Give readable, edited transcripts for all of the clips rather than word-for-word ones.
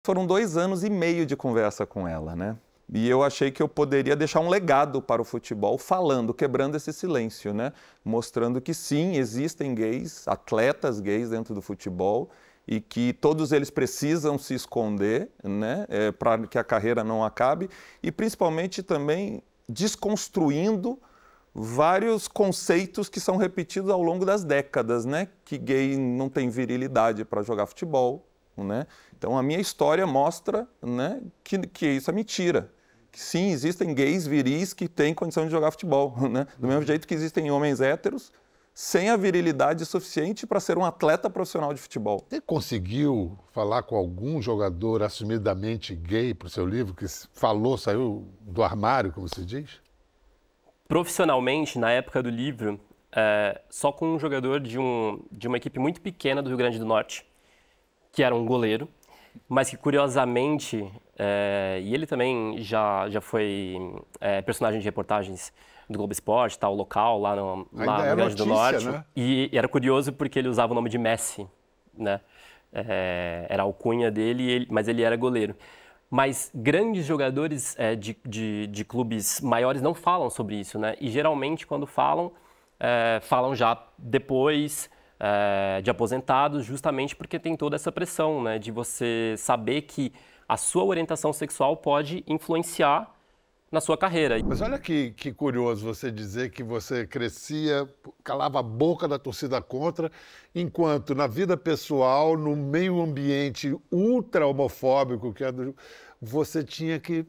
Foram 2 anos e meio de conversa com ela, né? E eu achei que eu poderia deixar um legado para o futebol falando, quebrando esse silêncio, né? Mostrando que sim, existem gays, atletas gays dentro do futebol e que todos eles precisam se esconder, né? Para que a carreira não acabe e principalmente também desconstruindo vários conceitos que são repetidos ao longo das décadas, né? Que gay não tem virilidade para jogar futebol, né? Então a minha história mostra, né, que isso é mentira. Que sim, existem gays viris que têm condição de jogar futebol, né? Do mesmo jeito que existem homens héteros sem a virilidade suficiente para ser um atleta profissional de futebol. Você conseguiu falar com algum jogador assumidamente gay para o seu livro, que falou, saiu do armário, como se diz? Profissionalmente, na época do livro, só com um jogador de uma equipe muito pequena do Rio Grande do Norte, que era um goleiro, mas que curiosamente, e ele também já foi personagem de reportagens do Globo Esporte, tal, local, lá no Rio Grande do Norte. Né? E era curioso porque ele usava o nome de Messi, né? Era a alcunha dele, mas ele era goleiro. Mas grandes jogadores de clubes maiores não falam sobre isso, né? E geralmente quando falam, falam já depois de aposentados, justamente porque tem toda essa pressão, né? De você saber que a sua orientação sexual pode influenciar na sua carreira. Mas olha que curioso você dizer que você crescia, calava a boca da torcida contra, enquanto na vida pessoal, no meio ambiente ultra homofóbico, você tinha que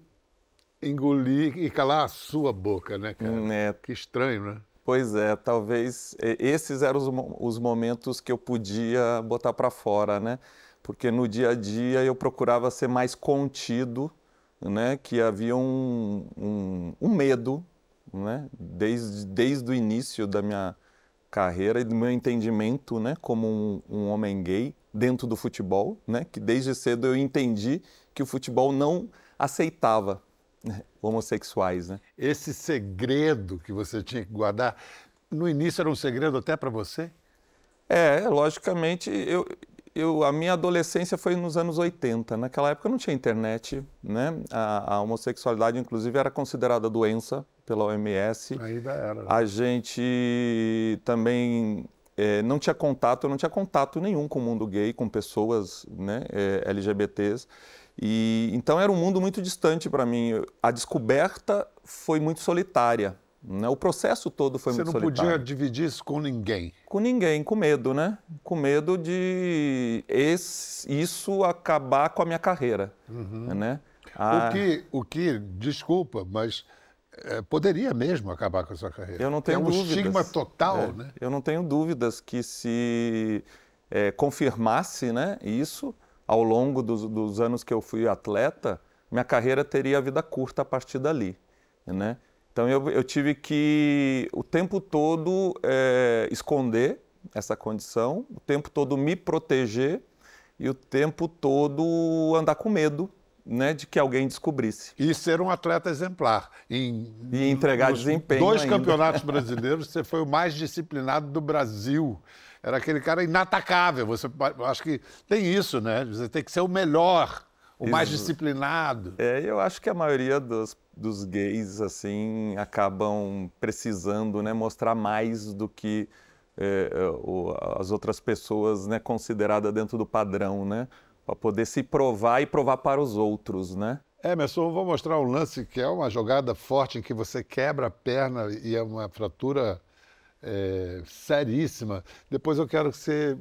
engolir e calar a sua boca, né, cara? Que estranho, né? Pois é, talvez esses eram os momentos que eu podia botar para fora, né? Porque no dia a dia eu procurava ser mais contido, né, que havia um medo, né, desde o início da minha carreira e do meu entendimento, né, como um homem gay dentro do futebol, né, que desde cedo eu entendi que o futebol não aceitava, né, homossexuais, né. Esse segredo que você tinha que guardar, no início era um segredo até para você? Logicamente, a minha adolescência foi nos anos 80. Naquela época não tinha internet, né? A homossexualidade, inclusive, era considerada doença pela OMS. Ainda era. A gente também não tinha contato nenhum com o mundo gay, com pessoas, né, LGBTs. Então era um mundo muito distante para mim. A descoberta foi muito solitária. O processo todo foi muito solitário. Você não podia dividir isso com ninguém? Com ninguém, com medo, né? Com medo de isso acabar com a minha carreira, né? O que, desculpa, mas poderia mesmo acabar com a sua carreira. Eu não tenho dúvidas. É um estigma total, né? Eu não tenho dúvidas que se confirmasse, né, isso, ao longo dos anos que eu fui atleta, minha carreira teria vida curta a partir dali, né? Então eu tive que o tempo todo esconder essa condição, o tempo todo me proteger e o tempo todo andar com medo, né, de que alguém descobrisse. E ser um atleta exemplar. E entregar desempenho 2 ainda. campeonatos brasileiros, você foi o mais disciplinado do Brasil. Era aquele cara inatacável. Acho que tem isso, né? Você tem que ser o melhor, o mais disciplinado. Eu acho que a maioria dos gays, assim, acabam precisando, né, mostrar mais do que as outras pessoas, né, consideradas dentro do padrão, né, para poder se provar e provar para os outros, né. Emerson, eu vou mostrar um lance que é uma jogada forte em que você quebra a perna e é uma fratura seríssima. Depois eu quero que você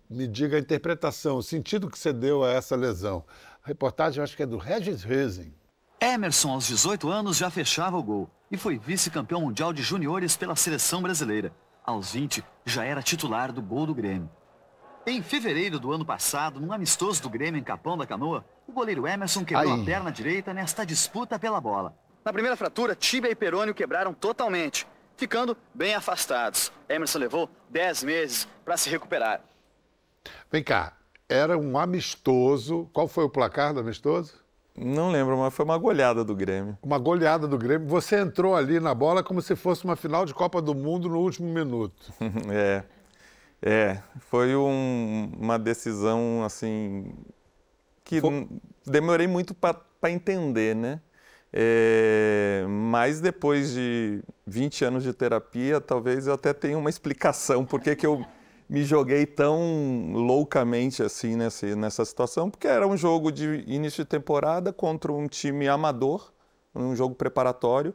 me diga a interpretação, o sentido que você deu a essa lesão. A reportagem, eu acho que é do Regis Rezin. Emerson, aos 18 anos, já fechava o gol e foi vice-campeão mundial de juniores pela seleção brasileira. Aos 20, já era titular do gol do Grêmio. Em fevereiro do ano passado, num amistoso do Grêmio em Capão da Canoa, o goleiro Emerson quebrou a perna direita nesta disputa pela bola. Na primeira fratura, tíbia e perônio quebraram totalmente, ficando bem afastados. Emerson levou 10 meses para se recuperar. Vem cá, era um amistoso. Qual foi o placar do amistoso? Não lembro, mas foi uma goleada do Grêmio. Uma goleada do Grêmio. Você entrou ali na bola como se fosse uma final de Copa do Mundo no último minuto. Foi uma decisão, assim, que demorei muito para entender, né? Mas depois de 20 anos de terapia, talvez eu até tenha uma explicação por que eu me joguei tão loucamente assim nessa situação, porque era um jogo de início de temporada contra um time amador, um jogo preparatório,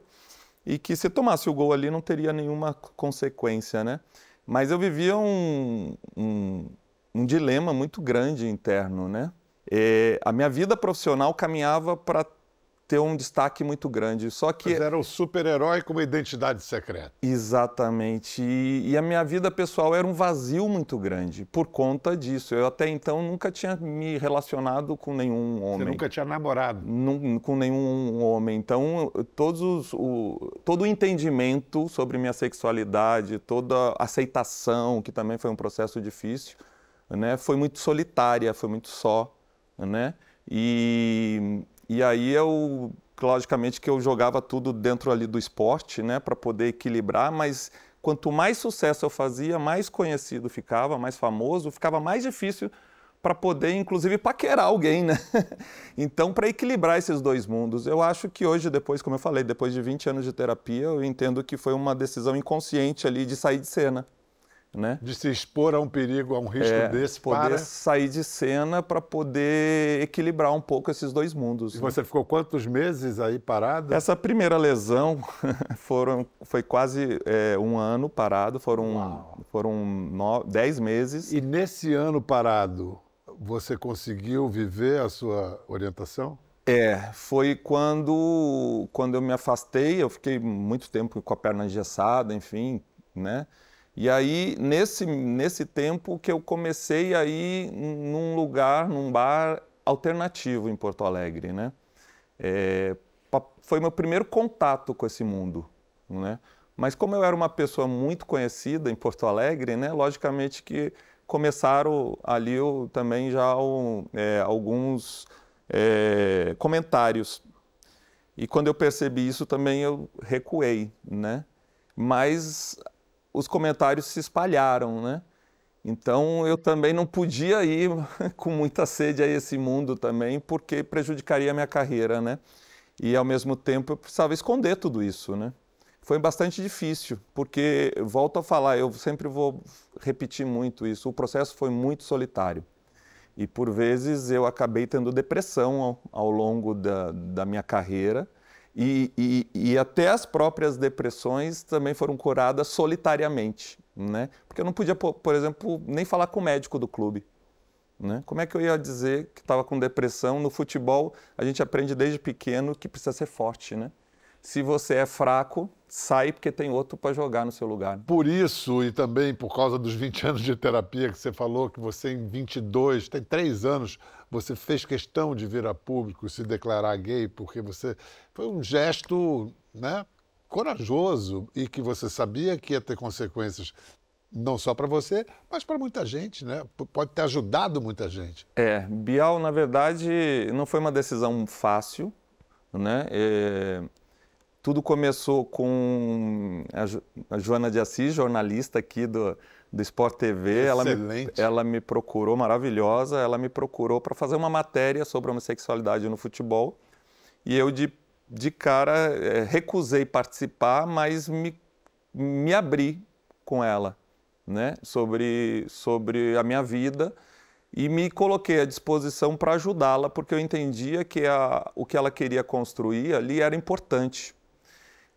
e que se tomasse o gol ali não teria nenhuma consequência, né? Mas eu vivia um dilema muito grande interno, né? A minha vida profissional caminhava para ter um destaque muito grande, só que... Mas era um super-herói com uma identidade secreta. Exatamente, e a minha vida pessoal era um vazio muito grande, por conta disso. Eu até então nunca tinha me relacionado com nenhum homem. Você nunca tinha namorado? Com nenhum homem, então todo o entendimento sobre minha sexualidade, toda a aceitação, que também foi um processo difícil, né, foi muito solitária, foi muito só, né? E aí logicamente que eu jogava tudo dentro ali do esporte, né, para poder equilibrar, mas quanto mais sucesso eu fazia, mais conhecido ficava, mais famoso, ficava mais difícil para poder, inclusive, paquerar alguém, né? Então, para equilibrar esses dois mundos, eu acho que hoje, depois, como eu falei, depois de 20 anos de terapia, eu entendo que foi uma decisão inconsciente ali de sair de cena. Né? De se expor a um perigo, a um risco desse poder sair de cena para poder equilibrar um pouco esses dois mundos. E você ficou quantos meses aí parado? Essa primeira lesão foi quase 1 ano parado, foram 10 meses. E nesse ano parado, você conseguiu viver a sua orientação? Foi quando eu me afastei, eu fiquei muito tempo com a perna engessada, enfim, né? E aí, nesse tempo que eu comecei a ir num bar alternativo em Porto Alegre, né? Foi meu primeiro contato com esse mundo, né? Mas como eu era uma pessoa muito conhecida em Porto Alegre, né? Logicamente que começaram ali também já alguns comentários. E quando eu percebi isso também eu recuei, né? Mas os comentários se espalharam, né? Então eu também não podia ir com muita sede a esse mundo também, porque prejudicaria a minha carreira, né? E ao mesmo tempo eu precisava esconder tudo isso, né? Foi bastante difícil, porque, volto a falar, eu sempre vou repetir muito isso, o processo foi muito solitário. E por vezes eu acabei tendo depressão ao longo da minha carreira, e até as próprias depressões também foram curadas solitariamente, né? Porque eu não podia, por exemplo, nem falar com o médico do clube, né? Como é que eu ia dizer que estava com depressão? No futebol, a gente aprende desde pequeno que precisa ser forte, né? Se você é fraco, sai porque tem outro para jogar no seu lugar. Por isso, e também por causa dos 20 anos de terapia que você falou, que você em 22, tem 3 anos, você fez questão de vir a público se declarar gay, porque você foi um gesto, né, corajoso e que você sabia que ia ter consequências não só para você, mas para muita gente, né? Pode ter ajudado muita gente. Bial, na verdade, não foi uma decisão fácil, né? Tudo começou com a Joana de Assis, jornalista aqui do Sport TV. Excelente. Ela me procurou, maravilhosa, ela me procurou para fazer uma matéria sobre homossexualidade no futebol. E eu, de cara, recusei participar, mas me abri com ela, né? sobre a minha vida, e me coloquei à disposição para ajudá-la, porque eu entendia que o que ela queria construir ali era importante.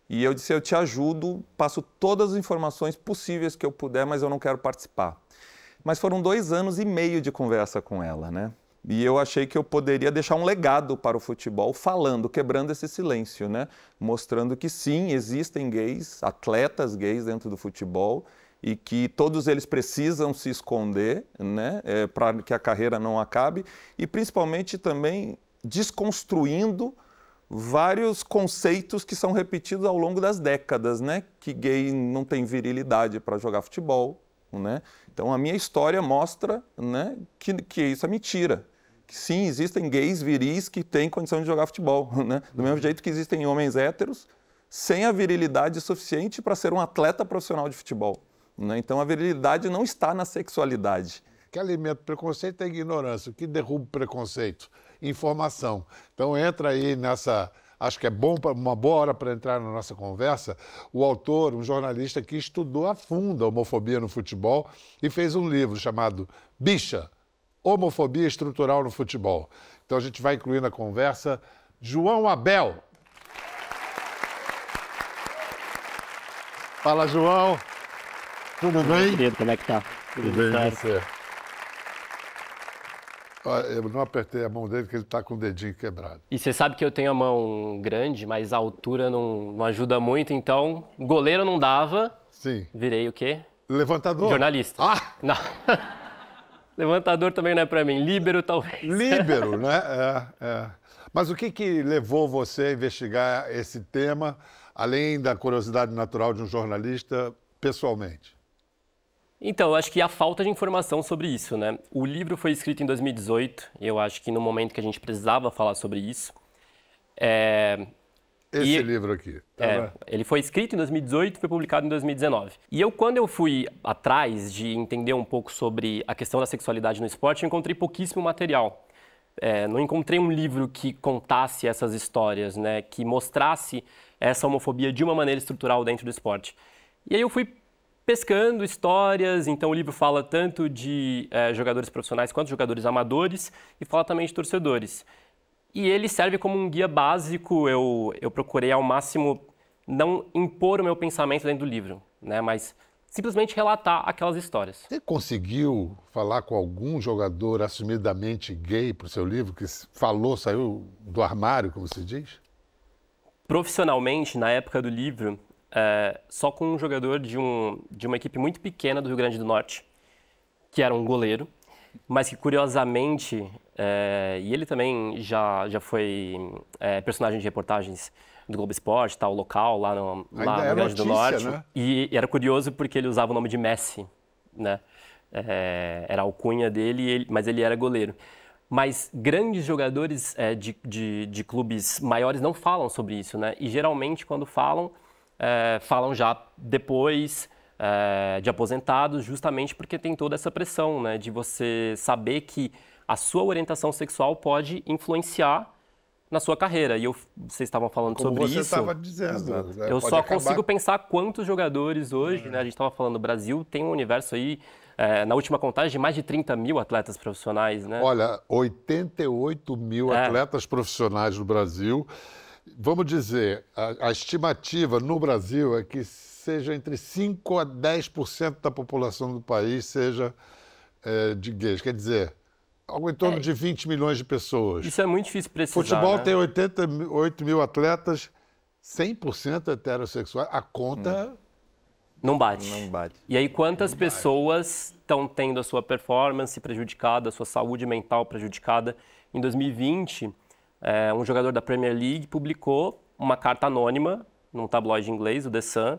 E eu disse, eu te ajudo, passo todas as informações possíveis que eu puder, mas eu não quero participar. Mas foram 2 anos e meio de conversa com ela, né? E eu achei que eu poderia deixar um legado para o futebol falando, quebrando esse silêncio, né? Mostrando que sim, existem gays, atletas gays dentro do futebol, e que todos eles precisam se esconder, né? Para que a carreira não acabe, e principalmente também desconstruindo vários conceitos que são repetidos ao longo das décadas, né? Que gay não tem virilidade para jogar futebol, né? Então a minha história mostra, né, que isso é mentira. Que sim, existem gays viris que têm condição de jogar futebol, né? Do mesmo jeito que existem homens héteros sem a virilidade suficiente para ser um atleta profissional de futebol, né? Então a virilidade não está na sexualidade. O que alimenta o preconceito é a ignorância. O que derruba o preconceito informação. Então entra aí nessa... Acho que é bom, uma boa hora para entrar na nossa conversa, o autor, um jornalista que estudou a fundo a homofobia no futebol e fez um livro chamado Bicha, Homofobia Estrutural no Futebol. Então a gente vai incluir na conversa João Abel. Fala, João. Tudo bem? Querido, como é que tá? Tudo bem, e você? Eu não apertei a mão dele porque ele está com o dedinho quebrado. E você sabe que eu tenho a mão grande, mas a altura não ajuda muito, então goleiro não dava. Sim. Virei o quê? Levantador? Jornalista. Ah! Não. Levantador também não é para mim. Líbero, talvez. Líbero, né? Mas o que levou você a investigar esse tema, além da curiosidade natural de um jornalista, pessoalmente? Então, eu acho que a falta de informação sobre isso, né? O livro foi escrito em 2018, e eu acho que no momento que a gente precisava falar sobre isso. Esse livro aqui. Ele foi escrito em 2018 e foi publicado em 2019. E quando eu fui atrás de entender um pouco sobre a questão da sexualidade no esporte, eu encontrei pouquíssimo material. Não encontrei um livro que contasse essas histórias, né? Que mostrasse essa homofobia de uma maneira estrutural dentro do esporte. E aí eu fui pescando histórias, então o livro fala tanto de jogadores profissionais quanto jogadores amadores e fala também de torcedores. E ele serve como um guia básico, eu procurei ao máximo não impor o meu pensamento dentro do livro, né, mas simplesmente relatar aquelas histórias. Você conseguiu falar com algum jogador assumidamente gay para o seu livro, que saiu do armário, como se diz? Profissionalmente, na época do livro, só com um jogador de uma equipe muito pequena do Rio Grande do Norte, que era um goleiro, mas que curiosamente, e ele também já foi personagem de reportagens do Globo Esporte, tal, local, lá no Rio Grande do Norte. Né? E era curioso porque ele usava o nome de Messi, né? Era a alcunha dele, mas ele era goleiro. Mas grandes jogadores de clubes maiores não falam sobre isso, né? E geralmente quando falam já depois de aposentados, justamente porque tem toda essa pressão, né, de você saber que a sua orientação sexual pode influenciar na sua carreira. E vocês estavam falando sobre isso. Como você estava dizendo. Eu só consigo pensar quantos jogadores hoje, né, a gente estava falando, o Brasil tem um universo aí, na última contagem, de mais de 30 mil atletas profissionais, né? Olha, 88 mil atletas profissionais no Brasil. Vamos dizer, a estimativa no Brasil é que seja entre 5% a 10% da população do país seja de gays. Quer dizer, algo em torno de 20 milhões de pessoas. Isso é muito difícil precisar. Futebol, né? tem 88 mil atletas, 100% heterossexuais. A conta... Não bate. Não bate. E aí, quantas pessoas estão tendo a sua performance prejudicada, a sua saúde mental prejudicada? Em 2020... um jogador da Premier League publicou uma carta anônima num tabloide inglês, o The Sun,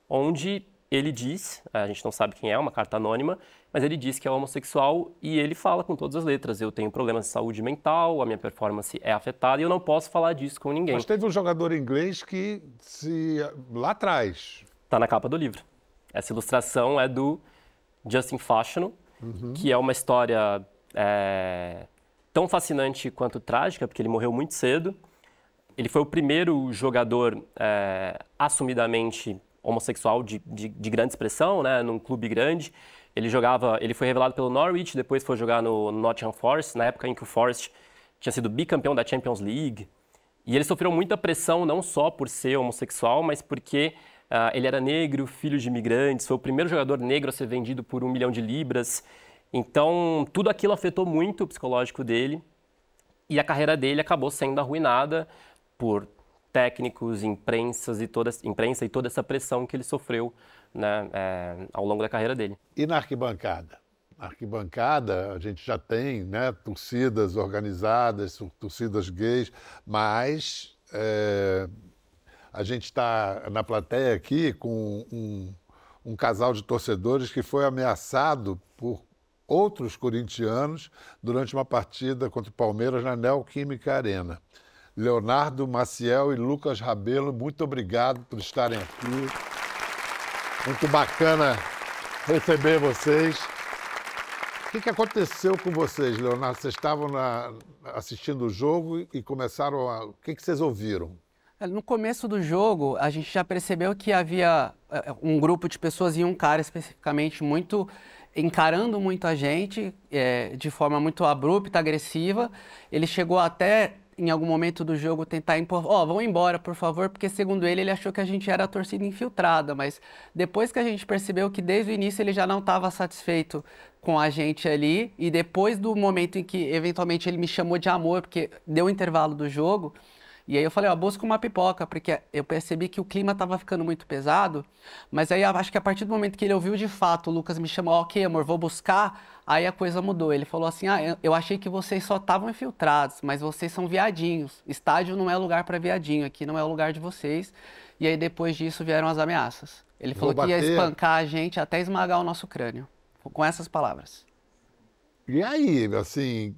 onde ele diz, a gente não sabe quem é, uma carta anônima, mas ele diz que é homossexual e ele fala com todas as letras: eu tenho problemas de saúde mental, a minha performance é afetada e eu não posso falar disso com ninguém. Mas teve um jogador inglês que, lá atrás... Está na capa do livro. Essa ilustração é do Justin Fashanu, que é uma história... tão fascinante quanto trágica, porque ele morreu muito cedo. Ele foi o primeiro jogador assumidamente homossexual de grande expressão, né, num clube grande. Ele foi revelado pelo Norwich, depois foi jogar no Nottingham Forest, na época em que o Forest tinha sido bicampeão da Champions League. E ele sofreu muita pressão, não só por ser homossexual, mas porque ele era negro, filho de imigrantes, foi o primeiro jogador negro a ser vendido por 1 milhão de libras. Então, tudo aquilo afetou muito o psicológico dele e a carreira dele acabou sendo arruinada por técnicos, imprensa e toda essa pressão que ele sofreu, né, ao longo da carreira dele. E na arquibancada? Na arquibancada a gente já tem, né, torcidas organizadas, torcidas gays, mas a gente está na plateia aqui com um casal de torcedores que foi ameaçado por outros corintianos durante uma partida contra o Palmeiras na Neoquímica Arena. Leonardo Maciel e Lucas Rabelo, muito obrigado por estarem aqui. Muito bacana receber vocês. que aconteceu com vocês, Leonardo? Vocês estavam assistindo o jogo e começaram a... O que vocês ouviram? No começo do jogo, a gente já percebeu que havia um grupo de pessoas e um cara especificamente encarando muito a gente de forma muito abrupta, agressiva. Ele chegou até, em algum momento do jogo, tentar impor, vão embora, por favor, porque segundo ele achou que a gente era a torcida infiltrada, mas depois que a gente percebeu que desde o início ele já não estava satisfeito com a gente ali, e depois do momento em que eventualmente ele me chamou de amor, porque deu o intervalo do jogo, e aí eu falei, busca uma pipoca, porque eu percebi que o clima estava ficando muito pesado, mas aí acho que a partir do momento que ele ouviu de fato, o Lucas me chamou, ok, amor, vou buscar, aí a coisa mudou. Ele falou assim, eu achei que vocês só estavam infiltrados, mas vocês são viadinhos. Estádio não é lugar para viadinho, aqui não é o lugar de vocês. E aí depois disso vieram as ameaças. Ele falou que ia espancar a gente até esmagar o nosso crânio, com essas palavras. E aí, assim,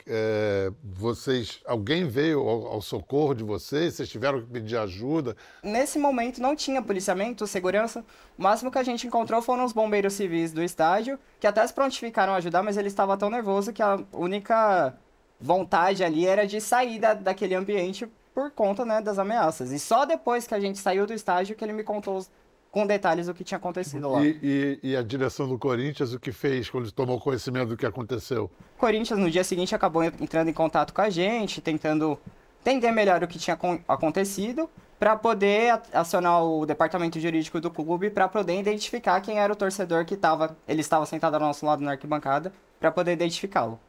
alguém veio ao socorro de vocês? Vocês tiveram que pedir ajuda? Nesse momento não tinha policiamento, segurança. O máximo que a gente encontrou foram os bombeiros civis do estádio, que até se prontificaram a ajudar, mas ele estava tão nervoso que a única vontade ali era de sair daquele ambiente por conta, né, das ameaças. E só depois que a gente saiu do estádio que ele me contou com detalhes o que tinha acontecido lá. E a direção do Corinthians, o que fez quando tomou conhecimento do que aconteceu? O Corinthians, no dia seguinte, acabou entrando em contato com a gente, tentando entender melhor o que tinha acontecido, para poder acionar o departamento jurídico do clube, para poder identificar quem era o torcedor que ele estava sentado ao nosso lado na arquibancada, para poder identificá-lo.